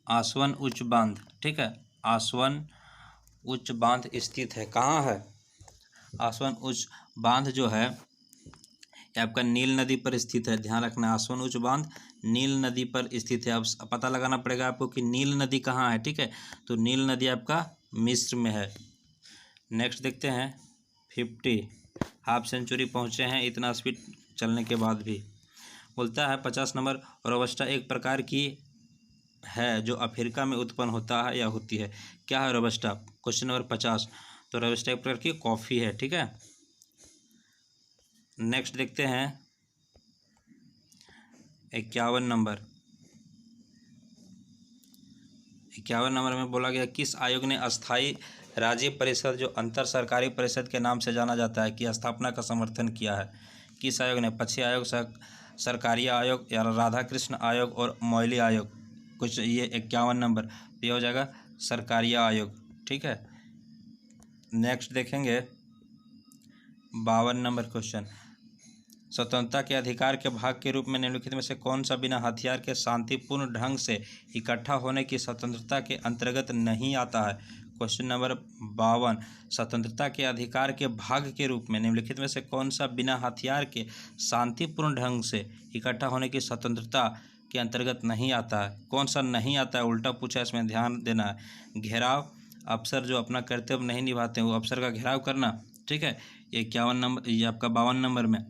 आसवन उच्च बांध, ठीक है। आसवन उच्च बांध स्थित है, कहाँ है? आसवन उच्च बांध जो है ये आपका नील नदी पर स्थित है। ध्यान रखना, आसवन उच्च बांध नील नदी पर स्थित है। अब पता लगाना पड़ेगा आपको कि नील नदी कहाँ है, ठीक है। तो नील नदी आपका मिस्र में है। नेक्स्ट देखते हैं 50, हाफ सेंचुरी पहुँचे हैं इतना स्पीड चलने के बाद भी। बोलता है 50 नंबर, रोबस्टा एक प्रकार की है जो अफ्रीका में उत्पन्न होता है या होती है। क्या है रोबस्टा? Question number 50। तो रोबस्टा एक प्रकार की कॉफ़ी है, ठीक है। नेक्स्ट देखते हैं 51 नंबर। 51 नंबर में बोला गया किस आयोग ने अस्थाई राज्य परिषद जो अंतर सरकारी परिषद के नाम से जाना जाता है की स्थापना का समर्थन किया है? किस आयोग ने? पक्षी आयोग, सरकारी आयोग या राधा कृष्ण आयोग और मौली आयोग। कुछ ये 51 नंबर ये हो जाएगा सरकारी आयोग, ठीक है। नेक्स्ट देखेंगे 52 नंबर क्वेश्चन। स्वतंत्रता के अधिकार के भाग के रूप में निम्नलिखित में से कौन सा बिना हथियार के शांतिपूर्ण ढंग से इकट्ठा होने की स्वतंत्रता के अंतर्गत नहीं आता है? Question number 52। स्वतंत्रता के अधिकार के भाग के रूप में निम्नलिखित में से कौन सा बिना हथियार के शांतिपूर्ण ढंग से इकट्ठा होने की स्वतंत्रता के अंतर्गत नहीं आता है? कौन सा नहीं आता है? उल्टा पूछा, इसमें ध्यान देना है। घेराव, अफसर जो अपना कर्तव्य नहीं निभाते हैं वो अफसर का घेराव करना, ठीक है। ये 51 नंबर, ये आपका 52 नंबर में।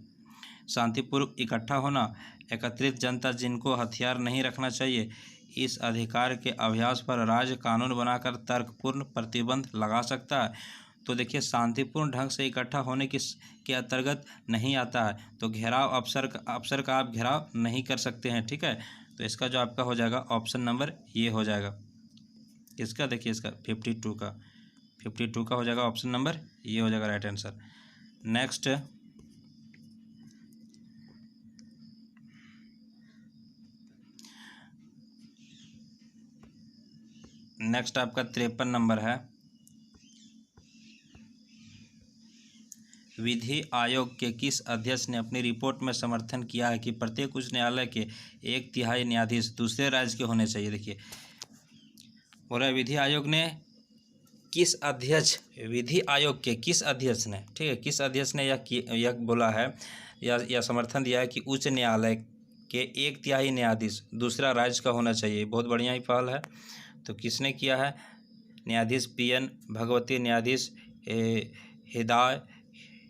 शांतिपूर्वक इकट्ठा होना, एकत्रित जनता जिनको हथियार नहीं रखना चाहिए, इस अधिकार के अभ्यास पर राज्य कानून बनाकर तर्कपूर्ण प्रतिबंध लगा सकता है। तो देखिए शांतिपूर्ण ढंग से इकट्ठा होने के अंतर्गत नहीं आता है। तो घेराव, अफसर का आप घेराव नहीं कर सकते हैं, ठीक है। तो इसका जो आपका हो जाएगा ऑप्शन नंबर ये हो जाएगा। इसका देखिए इसका 52 का हो जाएगा ऑप्शन नंबर ये हो जाएगा राइट आंसर। नेक्स्ट आपका 53 नंबर है। विधि आयोग के किस अध्यक्ष ने अपनी रिपोर्ट में समर्थन किया है कि प्रत्येक उच्च न्यायालय के 1/3 न्यायाधीश दूसरे राज्य के होने चाहिए? देखिए बोला विधि आयोग ने किस अध्यक्ष, विधि आयोग के किस अध्यक्ष ने, ठीक है, किस अध्यक्ष ने यह बोला है या समर्थन दिया है कि उच्च न्यायालय के 1/3 न्यायाधीश दूसरा राज्य का होना चाहिए। बहुत बढ़िया ही पहल है। तो किसने किया है? न्यायाधीश PN भगवती, न्यायाधीश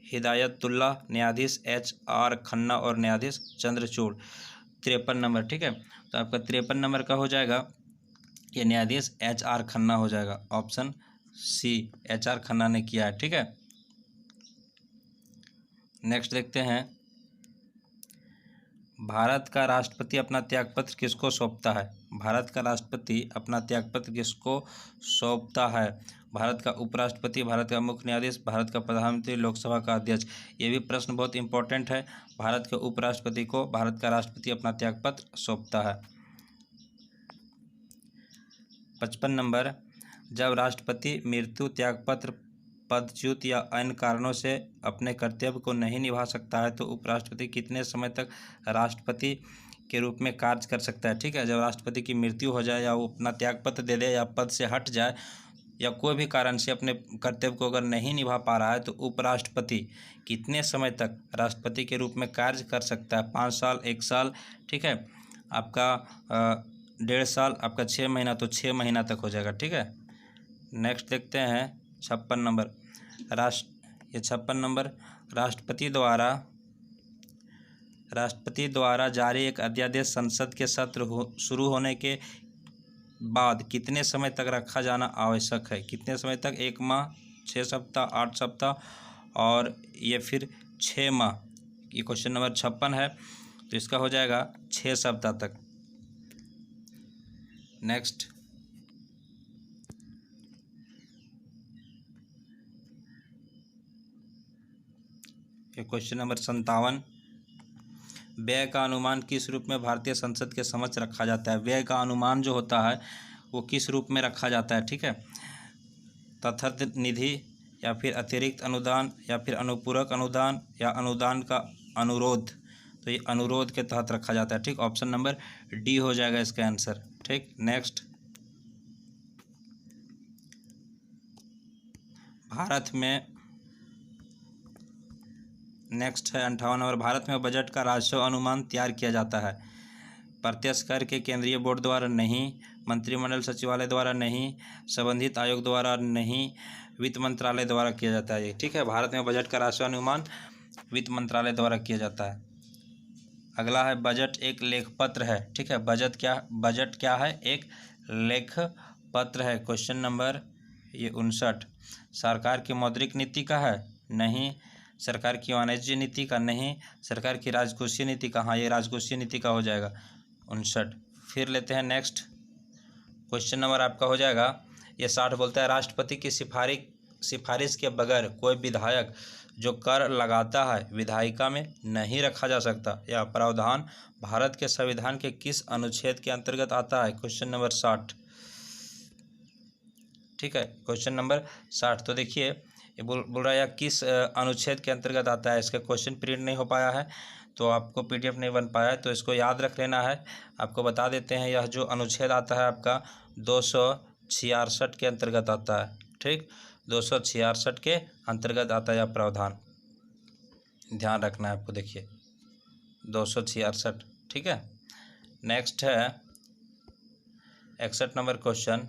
हिदायतुल्लाह, न्यायाधीश HR खन्ना और न्यायाधीश चंद्रचूड़। 53 नंबर, ठीक है। तो आपका 53 नंबर का हो जाएगा ये न्यायाधीश HR खन्ना हो जाएगा। ऑप्शन C HR खन्ना ने किया है, ठीक है। नेक्स्ट देखते हैं भारत का राष्ट्रपति अपना त्यागपत्र किसको सौंपता है? भारत का राष्ट्रपति अपना त्यागपत्र किसको सौंपता है? भारत का उपराष्ट्रपति, भारत का मुख्य न्यायाधीश, भारत का प्रधानमंत्री, लोकसभा का अध्यक्ष। ये भी प्रश्न बहुत इंपॉर्टेंट है। भारत के उपराष्ट्रपति को भारत का राष्ट्रपति अपना त्यागपत्र सौंपता है। 55 नंबर, जब राष्ट्रपति मृत्यु, त्यागपत्र, पदच्युत या अन्य कारणों से अपने कर्तव्य को नहीं निभा सकता है तो उपराष्ट्रपति कितने समय तक राष्ट्रपति के रूप में कार्य कर सकता है? ठीक है, जब राष्ट्रपति की मृत्यु हो जाए या वो अपना त्यागपत्र दे दे या पद से हट जाए या कोई भी कारण से अपने कर्तव्य को अगर नहीं निभा पा रहा है तो उपराष्ट्रपति कितने समय तक राष्ट्रपति के रूप में कार्य कर सकता है? 5 साल, 1 साल, ठीक है, आपका 1.5 साल, आपका 6 महीना, तो 6 महीना तक हो जाएगा, ठीक है। नेक्स्ट देखते हैं 56 नंबर। 56 नंबर, राष्ट्रपति द्वारा जारी एक अध्यादेश संसद के सत्र शुरू होने के बाद कितने समय तक रखा जाना आवश्यक है? कितने समय तक? 1 माह, 6 सप्ताह, 8 सप्ताह और ये फिर 6 माह। ये क्वेश्चन नंबर 56 है, तो इसका हो जाएगा 6 सप्ताह तक। नेक्स्ट ये क्वेश्चन नंबर 57, व्यय का अनुमान किस रूप में भारतीय संसद के समक्ष रखा जाता है? व्यय का अनुमान जो होता है वो किस रूप में रखा जाता है? ठीक है, तथार्थ निधि या फिर अतिरिक्त अनुदान या फिर अनुपूरक अनुदान या अनुदान का अनुरोध। तो ये अनुरोध के तहत रखा जाता है, ठीक। ऑप्शन नंबर डी हो जाएगा इसका आंसर, ठीक। नेक्स्ट भारत में नेक्स्ट है 58 नंबर, भारत में बजट का राजस्व अनुमान तैयार किया जाता है प्रत्यक्ष कर के केंद्रीय बोर्ड द्वारा नहीं, मंत्रिमंडल सचिवालय द्वारा नहीं, संबंधित आयोग द्वारा नहीं, वित्त मंत्रालय द्वारा किया जाता है। ठीक है, भारत में बजट का राजस्व अनुमान वित्त मंत्रालय द्वारा किया जाता है। अगला है बजट एक लेखपत्र है। ठीक है, बजट क्या है? एक लेख पत्र है। क्वेश्चन नंबर ये 59, सरकार की मौद्रिक नीति का है? नहीं। सरकार की वाणिज्य नीति का? नहीं। सरकार की राजकोषीय नीति का? हाँ, ये राजकोषीय नीति का हो जाएगा 59। फिर लेते हैं नेक्स्ट क्वेश्चन नंबर आपका हो जाएगा ये 60, बोलता है राष्ट्रपति की सिफारिश के बगैर कोई विधायक जो कर लगाता है विधायिका में नहीं रखा जा सकता। यह प्रावधान भारत के संविधान के किस अनुच्छेद के अंतर्गत आता है? Question number 60। ठीक है, क्वेश्चन नंबर 60। तो देखिए ये बोल रहा है किस अनुच्छेद के अंतर्गत आता है। इसका क्वेश्चन प्रिंट नहीं हो पाया है तो आपको पीडीएफ नहीं बन पाया है, तो इसको याद रख लेना है। आपको बता देते हैं, यह जो अनुच्छेद आता है आपका 266 के अंतर्गत आता है। ठीक, 266 के अंतर्गत आता है यह प्रावधान, ध्यान रखना है आपको। देखिए 266। ठीक है, नेक्स्ट है 61 नंबर क्वेश्चन,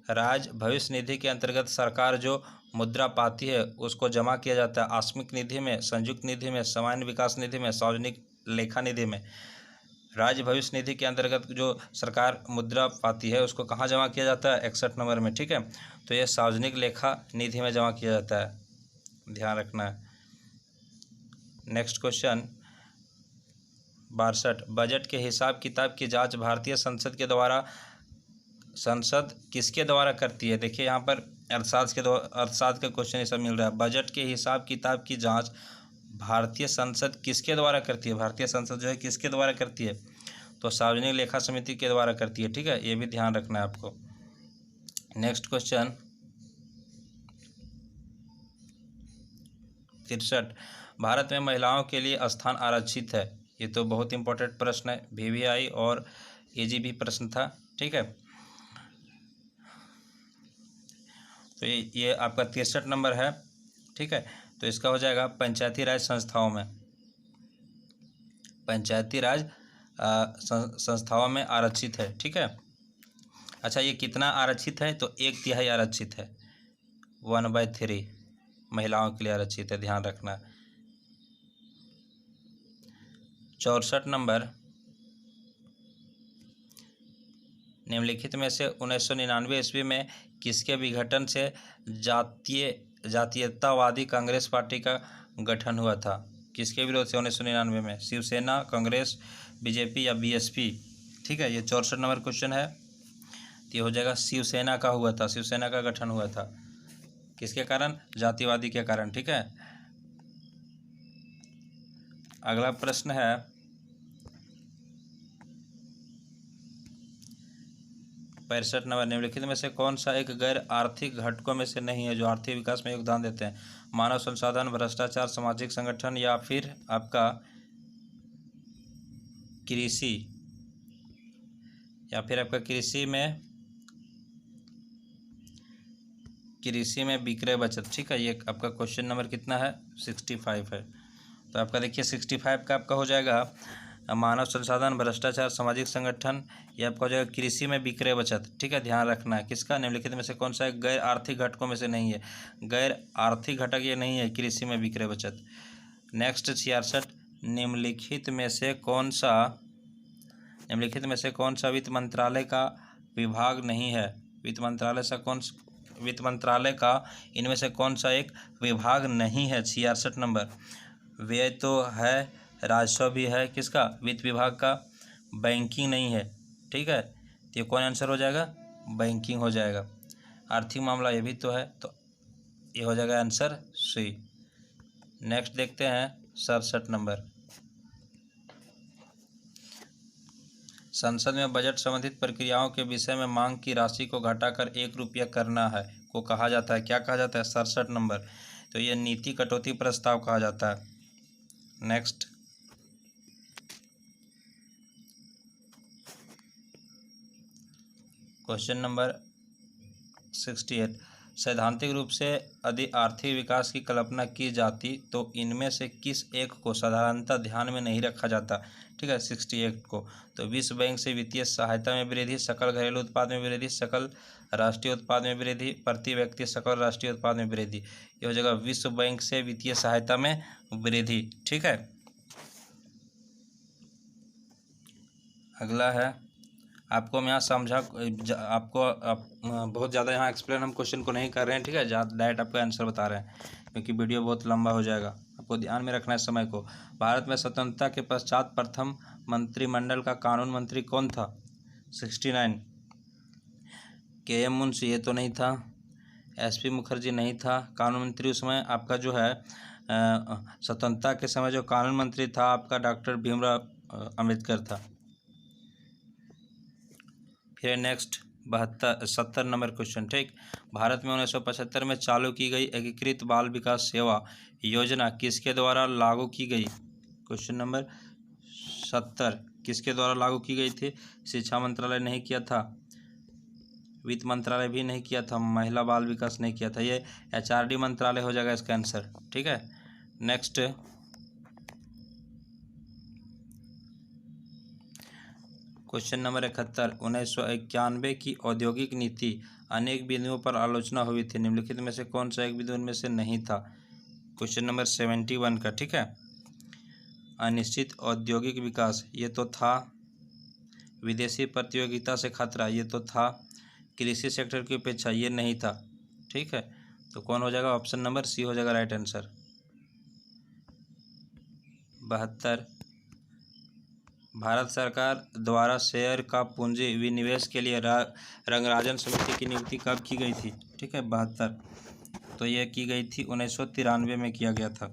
राज्य भविष्य निधि के अंतर्गत सरकार जो मुद्रा पाती है उसको जमा किया जाता है आकस्मिक निधि में, संयुक्त निधि में, सामान्य विकास निधि में, सार्वजनिक लेखा निधि में। राज्य भविष्य निधि के अंतर्गत जो सरकार मुद्रा पाती है उसको कहाँ जमा किया जाता है? 61 नंबर में। ठीक है, तो ये सार्वजनिक लेखा निधि में जमा किया जाता है, ध्यान रखना है। नेक्स्ट क्वेश्चन 62, बजट के हिसाब किताब की जांच भारतीय संसद किसके द्वारा करती है? देखिए यहाँ पर अर्थशास्त्र का क्वेश्चन ये सब मिल रहा है। बजट के हिसाब किताब की जांच भारतीय संसद किसके द्वारा करती है? भारतीय संसद जो है किसके द्वारा करती है? तो सार्वजनिक लेखा समिति के द्वारा करती है। ठीक है, ये भी ध्यान रखना है आपको। नेक्स्ट क्वेश्चन 63, भारत में महिलाओं के लिए स्थान आरक्षित है? ये तो बहुत इंपॉर्टेंट प्रश्न है, VVI और AG भी प्रश्न था। ठीक है, तो ये आपका 63 नंबर है। ठीक है, तो इसका हो जाएगा पंचायती राज संस्थाओं में, पंचायती राज संस्थाओं में आरक्षित है। ठीक है, अच्छा ये कितना आरक्षित है? तो 1/3 आरक्षित है, 1/3 महिलाओं के लिए आरक्षित है, ध्यान रखना। 64 नंबर, निम्नलिखित में से 1999 ईस्वी में किसके विघटन से जातीयतावादी कांग्रेस पार्टी का गठन हुआ था? किसके विरोध से 1999 में? शिवसेना, कांग्रेस, बीजेपी या BSP? ठीक है, ये 64 नंबर क्वेश्चन है, तो ये हो जाएगा शिवसेना का हुआ था, शिवसेना का गठन हुआ था। किसके कारण? जातिवादी के कारण। ठीक है, अगला प्रश्न है 65 नंबर, निम्नलिखित में से कौन सा एक गैर आर्थिक घटकों में से नहीं है जो आर्थिक विकास में योगदान देते हैं? मानव संसाधन, भ्रष्टाचार, सामाजिक संगठन या फिर आपका कृषि, या फिर आपका कृषि में विक्रय बचत। ठीक है, ये आपका क्वेश्चन नंबर कितना है? 65 है। तो आपका देखिए 65 का आपका हो जाएगा मानव संसाधन, भ्रष्टाचार, सामाजिक संगठन, ये आपका हो जाएगा कृषि में विक्रय बचत। ठीक है, ध्यान रखना है। किसका? निम्नलिखित में से कौन सा गैर आर्थिक घटकों में से नहीं है? गैर आर्थिक घटक ये नहीं है, कृषि में विक्रय बचत। नेक्स्ट 66, निम्नलिखित में से कौन सा वित्त मंत्रालय का विभाग नहीं है? वित्त मंत्रालय का इनमें से कौन सा एक विभाग नहीं है? 66 नंबर, व्यय तो है, राजस्व भी है, किसका? वित्त विभाग का। बैंकिंग नहीं है। ठीक है, तो ये कौन आंसर हो जाएगा? बैंकिंग हो जाएगा। आर्थिक मामला ये भी तो है, तो ये हो जाएगा आंसर C। नेक्स्ट देखते हैं 67 नंबर, संसद में बजट संबंधित प्रक्रियाओं के विषय में मांग की राशि को घटाकर 1 रुपया करना है को कहा जाता है? क्या कहा जाता है? 67 नंबर, तो ये नीति कटौती प्रस्ताव कहा जाता है। Next question number 68। सैद्धांतिक रूप से यदि आर्थिक विकास की कल्पना की जाती तो इनमें से किस एक को साधारणतः ध्यान में नहीं रखा जाता? ठीक है, 68 को। तो विश्व बैंक से वित्तीय सहायता में वृद्धि, सकल घरेलू उत्पाद में वृद्धि, सकल राष्ट्रीय उत्पाद में वृद्धि, प्रति व्यक्ति सकल राष्ट्रीय उत्पाद में वृद्धि। ये हो जाएगा विश्व बैंक से वित्तीय सहायता में वृद्धि। ठीक है, अगला है, आपको हम यहाँ समझा, बहुत ज़्यादा यहाँ एक्सप्लेन हम क्वेश्चन को नहीं कर रहे हैं। ठीक है, डायरेक्ट आपको आंसर बता रहे हैं क्योंकि वीडियो बहुत लंबा हो जाएगा। आपको ध्यान में रखना है समय को। भारत में स्वतंत्रता के पश्चात प्रथम मंत्रिमंडल का कानून मंत्री कौन था? 69। KM मुंशी ये तो नहीं था, SP मुखर्जी नहीं था। कानून मंत्री उस समय आपका जो है स्वतंत्रता के समय जो कानून मंत्री था आपका डॉक्टर भीमराव अम्बेडकर था। फिर नेक्स्ट 70 नंबर क्वेश्चन। ठीक, भारत में 1975 में चालू की गई एकीकृत बाल विकास सेवा योजना किसके द्वारा लागू की गई? क्वेश्चन नंबर 70 किसके द्वारा लागू की गई थी? शिक्षा मंत्रालय नहीं किया था, वित्त मंत्रालय भी नहीं किया था, महिला बाल विकास नहीं किया था, ये HRD मंत्रालय हो जाएगा इसका आंसर। ठीक है, नेक्स्ट क्वेश्चन नंबर 71। 1991 की औद्योगिक नीति अनेक बिंदुओं पर आलोचना हुई थी, निम्नलिखित में से कौन सा एक बिंदु उनमें से नहीं था? क्वेश्चन नंबर 71 का। ठीक है, अनिश्चित औद्योगिक विकास ये तो था, विदेशी प्रतियोगिता से खतरा ये तो था, कृषि सेक्टर की अपेक्षा ये नहीं था। ठीक है, तो कौन हो जाएगा? ऑप्शन नंबर सी हो जाएगा राइट आंसर। 72। भारत सरकार द्वारा शेयर का पूंजी विनिवेश के लिए रंगराजन समिति की नियुक्ति कब की गई थी? ठीक है, 72। तो ये की गई थी 1993 में किया गया था,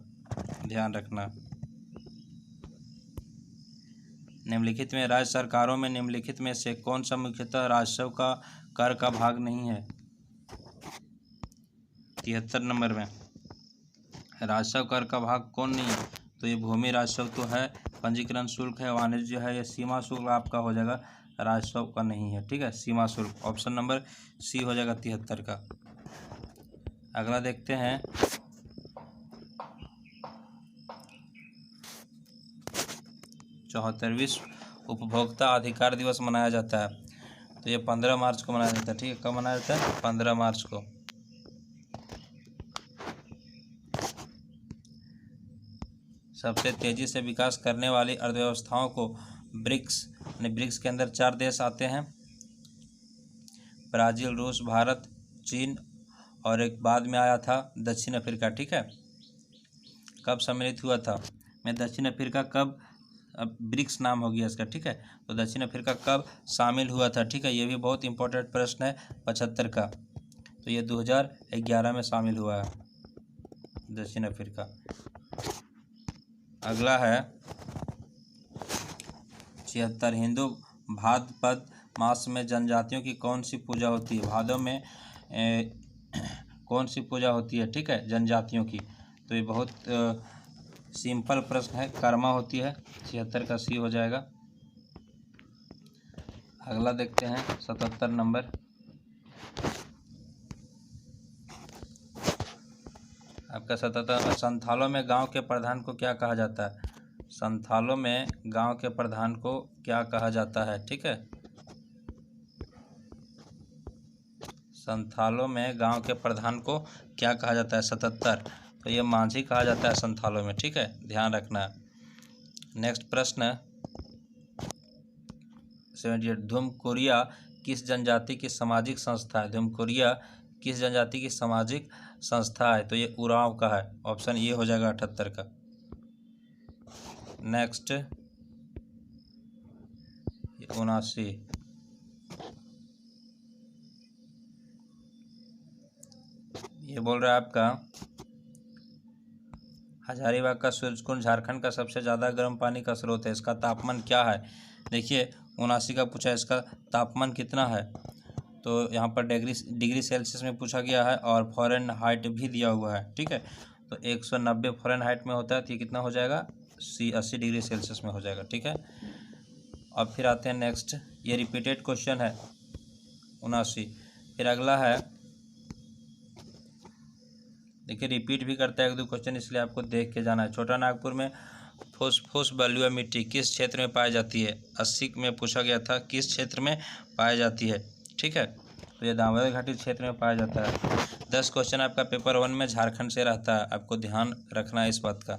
ध्यान रखना। निम्नलिखित में राज्य सरकारों में निम्नलिखित में से कौन सा मुख्यतः राजस्व का कर का भाग नहीं है? 73 नंबर में राजस्व कर का भाग कौन नहीं है? तो ये भूमि राजस्व तो है, पंजीकरण शुल्क है, वाणिज्य है, ये सीमा शुल्क आपका हो जाएगा, राजस्व का नहीं है। ठीक है, सीमा शुल्क। ऑप्शन नंबर सी हो जाएगा 73 का। अगला देखते हैं, चौहत्तर विश्व उपभोक्ता अधिकार दिवस मनाया जाता है, तो ये 15 मार्च को मनाया जाता है। ठीक है, कब मनाया जाता है? 15 मार्च को। सबसे तेजी से विकास करने वाली अर्थव्यवस्थाओं को ब्रिक्स, यानी ब्रिक्स के अंदर 4 देश आते हैं, ब्राज़ील, रूस, भारत, चीन और एक बाद में आया था दक्षिण अफ्रीका। ठीक है, कब सम्मिलित हुआ था? मैं दक्षिण अफ्रीका कब, अब ब्रिक्स नाम हो गया इसका। ठीक है, तो दक्षिण अफ्रीका कब शामिल हुआ था? ठीक है, ये भी बहुत इंपॉर्टेंट प्रश्न है 75 का। तो ये 2011 में शामिल हुआ है दक्षिण अफ्रीका। अगला है 76। हिंदू भाद्रपद मास में जनजातियों की कौन सी पूजा होती है? भादों में कौन सी पूजा होती है? ठीक है, जनजातियों की। तो ये बहुत सिंपल प्रश्न है, कर्मा होती है। 76 का सी हो जाएगा। अगला देखते हैं 77 नंबर। आपका 77। संथालों में गांव के प्रधान को क्या कहा जाता है? संथालों में गांव के प्रधान को क्या कहा जाता है? ठीक है, संथालों में गांव के प्रधान को क्या कहा जाता है? 77। तो ये मांझी कहा जाता है संथालों में। ठीक है, ध्यान रखना। नेक्स्ट प्रश्न 78। धुमकुरिया किस जनजाति की सामाजिक संस्था है? धुमकुरिया किस जनजाति की सामाजिक संस्था है? तो ये उरांव का है। ऑप्शन ये हो जाएगा 78 का। नेक्स्ट 79। ये बोल रहा है आपका हजारीबाग का सूरजकुंड झारखंड का सबसे ज़्यादा गर्म पानी का स्रोत है, इसका तापमान क्या है? देखिए 79 का पूछा, इसका तापमान कितना है? तो यहाँ पर डिग्री सेल्सियस में पूछा गया है और फ़ारेनहाइट भी दिया हुआ है। ठीक है, तो 190 फ़ारेनहाइट में होता है, तो ये कितना हो जाएगा? 80 डिग्री सेल्सियस में हो जाएगा। ठीक है, अब फिर आते हैं नेक्स्ट, ये रिपीटेड क्वेश्चन है 79। फिर अगला है देखिए रिपीट भी करता है एक दो क्वेश्चन, इसलिए आपको देख के जाना है। छोटा नागपुर में फुस बलुआ मिट्टी किस क्षेत्र में पाई जाती है? 80 में पूछा गया था, किस क्षेत्र में पाई जाती है। ठीक है, तो ये दामोदर घाटी क्षेत्र में पाया जाता है। 10 क्वेश्चन आपका पेपर 1 में झारखंड से रहता है, आपको ध्यान रखना है इस बात का।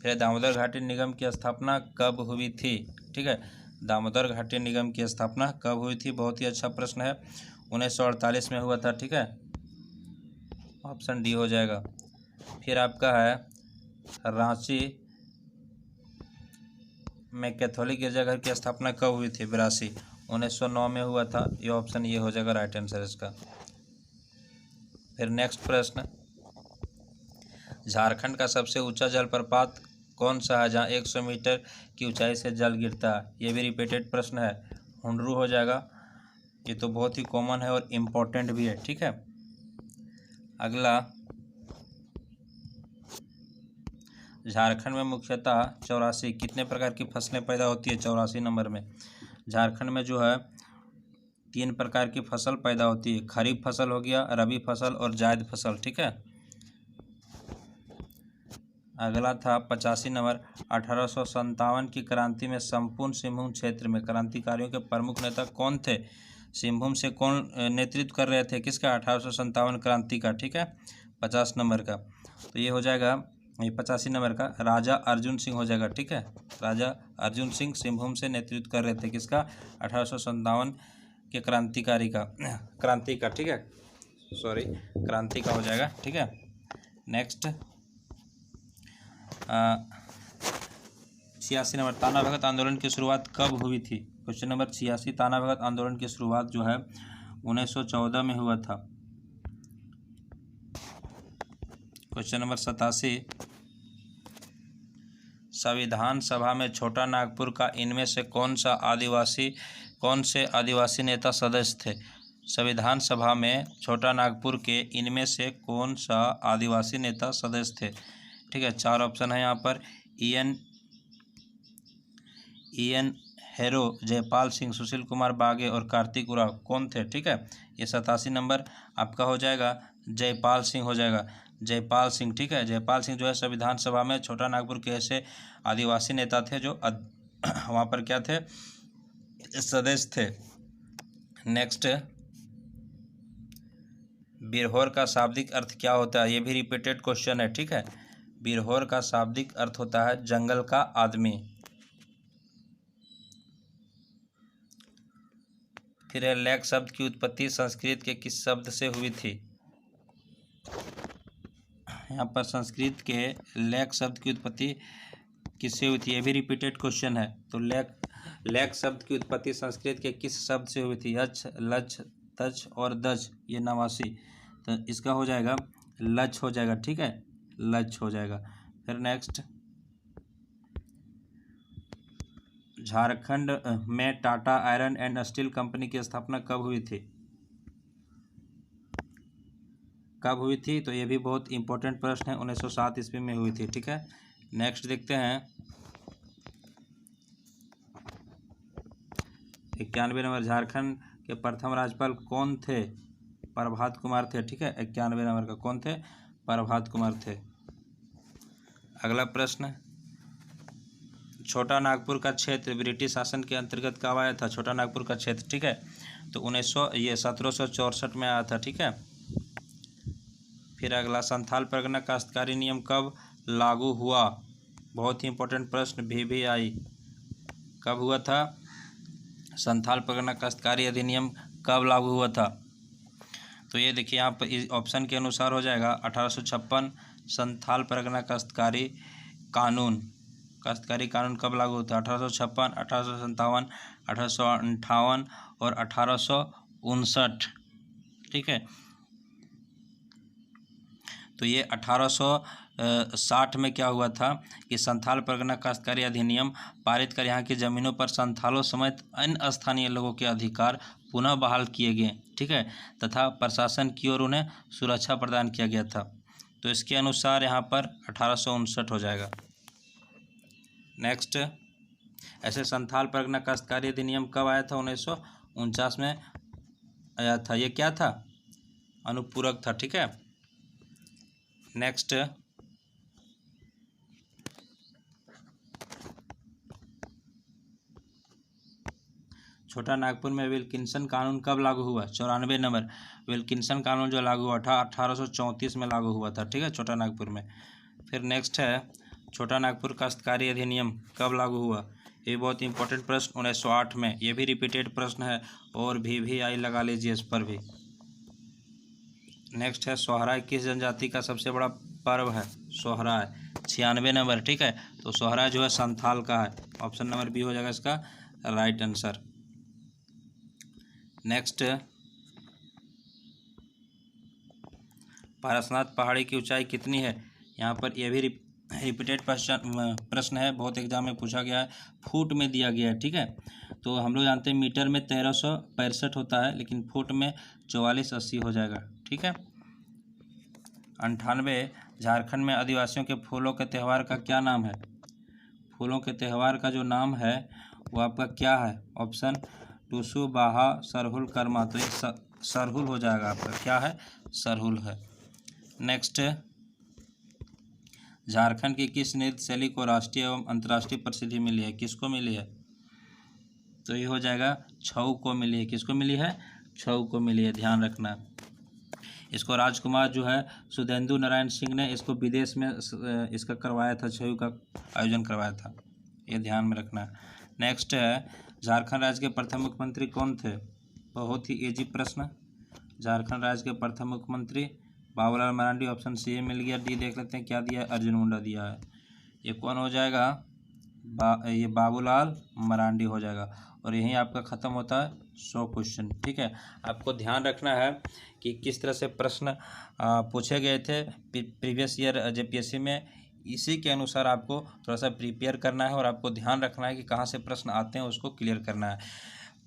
फिर दामोदर घाटी निगम की स्थापना कब हुई थी? ठीक है, दामोदर घाटी निगम की स्थापना कब हुई थी? बहुत ही अच्छा प्रश्न है, 1948 में हुआ था। ठीक है, ऑप्शन डी हो जाएगा। फिर आपका है रांची में कैथोलिक गिरजाघर की स्थापना कब हुई थी? 82, 1909 में हुआ था। ये ऑप्शन ये हो जाएगा राइट आंसर इसका। फिर नेक्स्ट प्रश्न, झारखंड का सबसे ऊंचा जलप्रपात कौन सा है जहाँ 100 मीटर की ऊंचाई से जल गिरता है? ये भी रिपीटेड प्रश्न है, हुंडरू हो जाएगा। ये तो बहुत ही कॉमन है और इम्पोर्टेंट भी है। ठीक है, अगला, झारखंड में मुख्यतः 84 कितने प्रकार की फसलें पैदा होती है? 84 नंबर में झारखंड में जो है 3 प्रकार की फसल पैदा होती है, खरीफ फसल हो गया, रबी फसल और जायद फसल। ठीक है, अगला था 85 नंबर, 1857 की क्रांति में संपूर्ण सिंहभूम क्षेत्र में क्रांतिकारियों के प्रमुख नेता कौन थे? सिंहभूम से कौन नेतृत्व कर रहे थे? किसका? 1857 क्रांति का। ठीक है, 50 नंबर का, तो ये हो जाएगा, ये 85 नंबर का राजा अर्जुन सिंह हो जाएगा। ठीक है, राजा अर्जुन सिंह सिंहभूम से नेतृत्व कर रहे थे, किसका? 1857 के क्रांतिकारी का, क्रांति का। ठीक है, सॉरी, क्रांति का हो जाएगा। ठीक है, नेक्स्ट 86 नंबर, ताना भगत आंदोलन की शुरुआत कब हुई थी? क्वेश्चन नंबर 86, ताना भगत आंदोलन की शुरुआत जो है 1914 में हुआ था। क्वेश्चन नंबर 87, संविधान सभा में छोटा नागपुर का इनमें से कौन से आदिवासी नेता सदस्य थे? संविधान सभा में छोटा नागपुर के इनमें से कौन सा आदिवासी नेता सदस्य थे? ठीक है, 4 ऑप्शन है यहाँ पर, ईएन हेरो, जयपाल सिंह, सुशील कुमार बागे और कार्तिक उरांव कौन थे? ठीक है, ये 87 नंबर आपका हो जाएगा, जयपाल सिंह हो जाएगा, जयपाल सिंह। ठीक है, जयपाल सिंह जो है संविधान सभा में छोटा नागपुर के ऐसे आदिवासी नेता थे जो वहाँ पर क्या थे? सदस्य थे। नेक्स्ट, बिरहोर का शाब्दिक अर्थ क्या होता है? ये भी रिपीटेड क्वेश्चन है। ठीक है, बिरहोर का शाब्दिक अर्थ होता है जंगल का आदमी। फिर है लेक शब्द की उत्पत्ति संस्कृत के किस शब्द से हुई थी? यहाँ पर संस्कृत के लेक शब्द की उत्पत्ति किससे हुई थी? ये भी रिपीटेड क्वेश्चन है। तो लेक शब्द की उत्पत्ति संस्कृत के किस शब्द से हुई थी? यच, लच, तच और दच, ये 89, तो इसका हो जाएगा लच हो जाएगा। ठीक है, लच हो जाएगा। फिर नेक्स्ट, झारखंड में Tata iron and steel company की स्थापना कब हुई थी? कब हुई थी? तो ये भी बहुत इंपॉर्टेंट प्रश्न है, 1907 ईस्वी में हुई थी। ठीक है, नेक्स्ट देखते हैं 91 नंबर, झारखंड के प्रथम राज्यपाल कौन थे? प्रभात कुमार थे। ठीक है, 91 नंबर का कौन थे? प्रभात कुमार थे। अगला प्रश्न, छोटा नागपुर का क्षेत्र ब्रिटिश शासन के अंतर्गत कब आया था? छोटा नागपुर का क्षेत्र, ठीक है, तो 1764 में आया था। ठीक है, फिर अगला, संथाल परगना काश्तकारी नियम कब लागू हुआ? बहुत ही इंपॉर्टेंट प्रश्न, VVI कब हुआ था? संथाल परगना काश्तकारी अधिनियम कब लागू हुआ था? तो ये देखिए यहाँ पर ऑप्शन के अनुसार हो जाएगा 1856 संथाल परगना काश्तकारी कानून कब लागू होता है? 1856, 1857, 1858 और 1859। ठीक है, तो ये 1860 में क्या हुआ था कि संथाल परगना काश्तकारी अधिनियम पारित कर यहाँ की ज़मीनों पर संथालों समेत अन्य स्थानीय लोगों के अधिकार पुनः बहाल किए गए। ठीक है, तथा प्रशासन की ओर उन्हें सुरक्षा प्रदान किया गया था। तो इसके अनुसार यहाँ पर 1859 हो जाएगा। नेक्स्ट, ऐसे संथाल परगना काश्तकारी अधिनियम कब आया था? 1949 में आया था। ये क्या था? अनुपूरक था। ठीक है, नेक्स्ट, छोटा नागपुर में विल्किंसन कानून कब लागू हुआ? 94 नंबर। विल्किंसन कानून जो लागू हुआ था 1834 में लागू हुआ था। ठीक है, छोटा नागपुर में। फिर नेक्स्ट है, छोटा नागपुर काश्तकारी अधिनियम कब लागू हुआ? ये बहुत इंपॉर्टेंट प्रश्न 1908 में। ये भी रिपीटेड प्रश्न है और भी आई लगा लीजिए इस पर भी। नेक्स्ट है, सोहराय किस जनजाति का सबसे बड़ा पर्व है? सोहराय 96 नंबर। ठीक है, तो सोहराय जो है संथाल का है। ऑप्शन नंबर बी हो जाएगा इसका राइट आंसर। नेक्स्ट, पारसनाथ पहाड़ी की ऊंचाई कितनी है? यहाँ पर यह भी रिपीटेड प्रश्न है, बहुत एग्जाम में पूछा गया है, फुट में दिया गया है। ठीक है, तो हम लोग जानते हैं मीटर में 1365 होता है, लेकिन फुट में 4480 हो जाएगा। ठीक है, 98, झारखंड में आदिवासियों के फूलों के त्यौहार का क्या नाम है? फूलों के त्यौहार का जो नाम है वो आपका क्या है? ऑप्शन टूसू, बाहा, सरहुल, कर्मा। तो ये सरहुल हो जाएगा आपका, क्या है? सरहुल है। नेक्स्ट, झारखंड की किस नृत्य शैली को राष्ट्रीय एवं अंतर्राष्ट्रीय प्रसिद्धि मिली है? किसको मिली है? तो ये हो जाएगा छऊ को मिली है। किसको मिली है? छऊ को मिली है, ध्यान रखना। इसको राजकुमार जो है सुधेंदु नारायण सिंह ने इसको विदेश में इसका करवाया था, छऊ का आयोजन करवाया था, ये ध्यान में रखना। नेक्स्ट है, झारखंड राज्य के प्रथम मुख्यमंत्री कौन थे? बहुत ही इजी प्रश्न। झारखंड राज्य के प्रथम मुख्यमंत्री बाबूलाल मरांडी। ऑप्शन सी मिल गया। डी देख लेते हैं क्या दिया है, अर्जुन मुंडा दिया है। ये कौन हो जाएगा? ये बाबूलाल मरांडी हो जाएगा। और यहीं आपका ख़त्म होता है 100 क्वेश्चन। ठीक है, आपको ध्यान रखना है कि किस तरह से प्रश्न पूछे गए थे प्रीवियस ईयर जेपीएससी में, इसी के अनुसार आपको थोड़ा सा प्रिपेयर करना है और आपको ध्यान रखना है कि कहाँ से प्रश्न आते हैं उसको क्लियर करना है।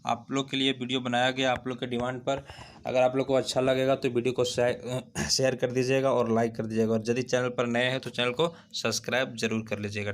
आप लोग के लिए वीडियो बनाया गया आप लोग के डिमांड पर। अगर आप लोग को अच्छा लगेगा तो वीडियो को शेयर कर दीजिएगा और लाइक कर दीजिएगा, और यदि चैनल पर नए हैं तो चैनल को सब्सक्राइब जरूर कर लीजिएगा।